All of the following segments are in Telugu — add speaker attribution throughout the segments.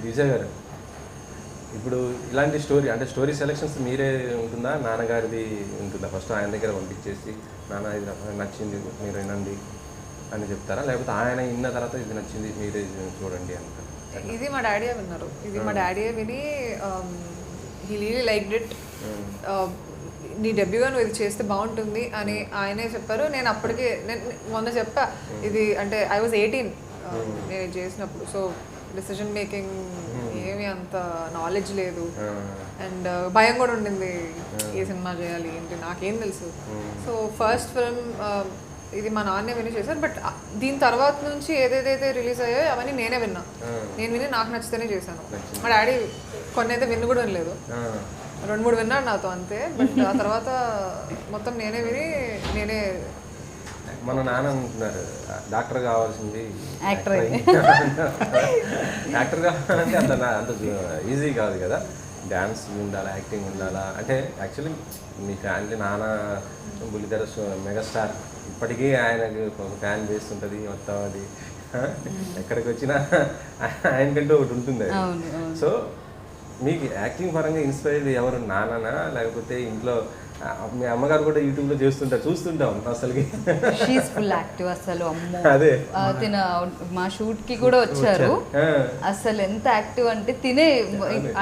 Speaker 1: విజయ్ గారు ఇప్పుడు ఇలాంటి స్టోరీ అంటే స్టోరీ సెలెక్షన్స్ మీరే ఉంటుందా, నాన్నగారిది ఉంటుందా? ఫస్ట్ ఆయన దగ్గర పంపించేసి నాన్న ఇది నాకు నచ్చింది మీరు వినండి అని చెప్తారా, లేకపోతే ఆయన విన్న తర్వాత ఇది నచ్చింది మీరే చూడండి అంటారు?
Speaker 2: ఇది మా డాడీ విన్నారు, ఇది మా డాడీ విని హీ రియలీ లైక్డ్ ఇట్. నీ డెబ్యూగా నువ్వు ఇది చేస్తే బాగుంటుంది అని ఆయనే చెప్పారు. నేను అప్పటికే మొన్న చెప్పా ఇది, అంటే ఐ వాజ్ 18 నేను ఇది చేసినప్పుడు. సో డిసిజన్ మేకింగ్ ఏమి అంత నాలెడ్జ్ లేదు అండ్ భయం కూడా ఉండింది, ఏ సినిమా చేయాలి ఏంటి నాకేం తెలుసు. సో ఫస్ట్ ఫిల్మ్ ఇది మా నాన్నే విని చేశారు. బట్ దీని తర్వాత నుంచి ఏదైతే రిలీజ్ అయ్యాయో అవన్నీ నేనే విన్నా, నేను విని నాకు నచ్చితేనే చేశాను. మా డాడీ కొన్ని అయితే విన్ను కూడా వినలేదు, 2-3 విన్నాడు నాతో అంతే. బట్ ఆ తర్వాత మొత్తం నేనే విని నేనే.
Speaker 1: మన నాన్న అంటున్నారు డాక్టర్ కావాల్సింది
Speaker 3: యాక్టర్
Speaker 1: యాక్టర్ కావాలంటే అంత ఈజీ కాదు కదా, డ్యాన్స్ ఉండాలా, యాక్టింగ్ ఉండాలా. అంటే యాక్చువల్లీ మీ ఫ్యామిలీ నాన్న బుల్లితెర మెగాస్టార్, ఇప్పటికీ ఆయనకు ఒక ఫ్యాన్ బేస్ ఉంటుంది మొత్తం. అది ఎక్కడికి వచ్చినా ఆయనకంటూ ఒకటి ఉంటుంది. సో మీకు యాక్టింగ్ పరంగా ఇన్స్పైర్ ఎవరు, నాన్ననా లేకపోతే ఇంట్లో మీ అమ్మగారు కూడా యూట్యూబ్లో చేస్తుంటారు, చూస్తుంటాం అసలుకి?
Speaker 3: షీఈస్ ఫుల్ యాక్టివ్ అసలు. అమ్మో,
Speaker 1: అదే
Speaker 3: తిన మా షూట్ కి కూడా వచ్చారు. అసలు ఎంత యాక్టివ్ అంటే తినే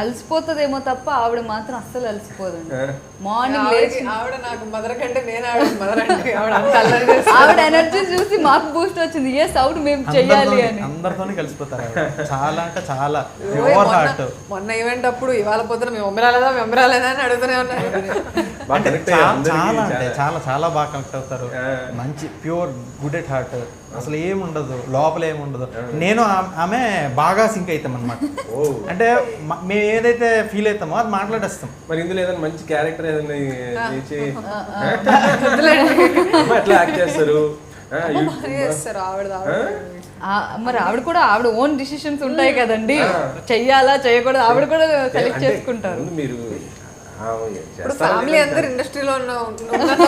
Speaker 3: అలసిపోతుందేమో తప్ప ఆవిడ మాత్రం అస్సలు అలసిపోదండి. మార్నింగ్ లేచి
Speaker 2: ఆవిడ నాకు మదర్ కంటే నేను మదర్ అంటే
Speaker 3: ఆవిడ ఎనర్జీ చూసి మాకు బూస్ట్ వచ్చింది, ఎస్ అవుట్ మేము చెయ్యాలి అని.
Speaker 4: అందరితోనే కలిసిపోతారు చాలా అంటే చాలా.
Speaker 2: మొన్న ఈవెంట్ అప్పుడు ఇవాళ పొద్దున మేము మేము రాలేదా అని అడుగుతూనే ఉన్నారు.
Speaker 4: చాలా అంటే చాలా చాలా బాగా కనెక్ట్ అవుతారు. మంచి ప్యూర్ గుడ్ ఎట్ హార్ట్, అసలు ఏముండదు లోపల ఏముండదు. నేను ఆమె బాగా సింక్ అవుతాం అనమాట. అంటే మేము ఏదైతే ఫీల్ అవుతామో అది మాట్లాడేస్తాం.
Speaker 1: మరి ఇందులో ఏదైనా మంచి క్యారెక్టర్ ఏదైనా ఎట్లా యాక్ట్ చేస్తారు?
Speaker 3: మరి ఆవిడ కూడా ఆవిడ ఓన్ డిసిషన్స్ ఉంటాయి కదండి, చెయ్యాలా చేయకూడదు ఆవిడ కూడా సెలెక్ట్ చేసుకుంటారు.
Speaker 1: మీరు
Speaker 2: ఇప్పుడు ఫ్యామిలీ అందరు ఇండస్ట్రీలో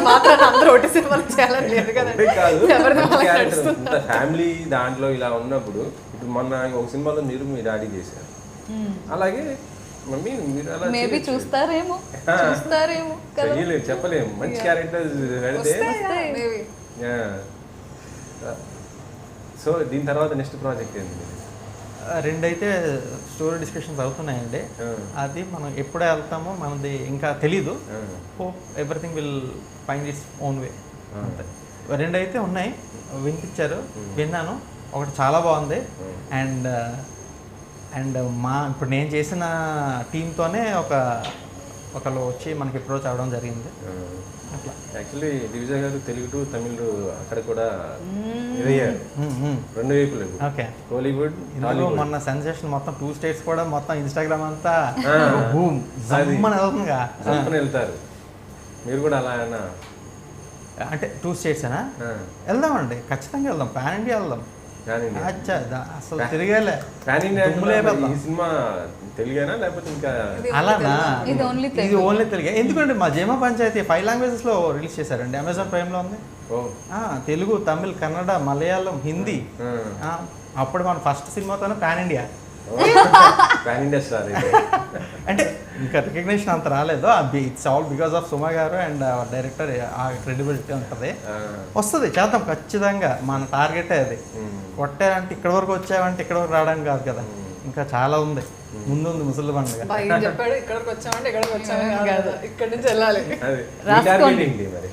Speaker 2: మాత్రం అందరూ ఒకటి సినిమాలు చేయాలని లేదు కదండి.
Speaker 1: ఫ్యామిలీ దాంట్లో ఇలా ఉన్నప్పుడు ఇప్పుడు మొన్న ఒక సినిమాలో మీరు మీ డాడీ చేశారు, అలాగే మమ్మీ మీరు అలా
Speaker 3: మేబీ చూస్తారేమో
Speaker 1: చెప్పలేము. మంచి క్యారెక్టర్స్ పెడితే. సో దీని తర్వాత నెక్స్ట్ ప్రాజెక్ట్ ఏంటి?
Speaker 4: రెండైతే స్టోరీ డిస్కషన్స్ అవుతున్నాయండి. అది మనం ఎప్పుడే వెళ్తామో మనది ఇంకా తెలీదు. Hope everything will find its own way. అంతే. రెండైతే ఉన్నాయి, వినిపించారు, విన్నాను. ఒకటి చాలా బాగుంది. అండ్ ఇప్పుడు నేను చేసిన టీంతోనే ఒకళ్ళు వచ్చి మనకి అప్రోచ్ అవ్వడం జరిగింది. అట్లా
Speaker 1: యాక్చువల్లీ దివిజయ్ గారు తెలుగు టు తమిళ్ అక్కడ కూడా ఎదయ్యారు, 2 వైపులు.
Speaker 4: ఓకే,
Speaker 1: కోలీవుడ్
Speaker 4: మొన్న సెన్సేషన్ మొత్తం 2 స్టేట్స్ కూడా మొత్తం ఇన్స్టాగ్రామ్ అంతా
Speaker 1: వెళ్తారు. మీరు కూడా అలా
Speaker 4: అంటే 2 స్టేట్స్ అనా? వెళ్దామండి, ఖచ్చితంగా వెళ్దాం. పాన్ ఇండియా వెళ్దాం. అసలు తిరిగేలే.
Speaker 1: ఈ సినిమా తెలుగేనా లేకపోతే ఇంకా
Speaker 4: అలానా? ఇది ఓన్లీ తెలుగే. ఎందుకంటే మా జేమా పంచాయతీ 5 లాంగ్వేజెస్ లో రిలీజ్ చేశారండి. అమెజాన్ ప్రైమ్ లో ఉంది. తెలుగు, తమిళ్, కన్నడ, మలయాళం, హిందీ. అప్పుడు మన ఫస్ట్ సినిమాతోనే పాన్ ఇండియా. అంటే ఇంకా రికగ్నిషన్ అంత రాలేదు. It's all because of Suma గారు అండ్ డైరెక్టర్. ఆ క్రెడిబిలిటీ ఉంటుంది, వస్తుంది, చేద్దాం ఖచ్చితంగా. మన టార్గెటే అది. కొట్టారంటే ఇక్కడ వరకు వచ్చామంటే ఇక్కడ వరకు రావడానికి కాదు కదా, ఇంకా చాలా ఉంది ముందు ముసలి పండుగ.
Speaker 2: చెప్పాడు ఇక్కడికి వచ్చామంటే ఇక్కడికి వచ్చామని కాదు, ఇక్కడ నుంచి వెళ్ళాలి.
Speaker 1: రాసుకోండి మరి.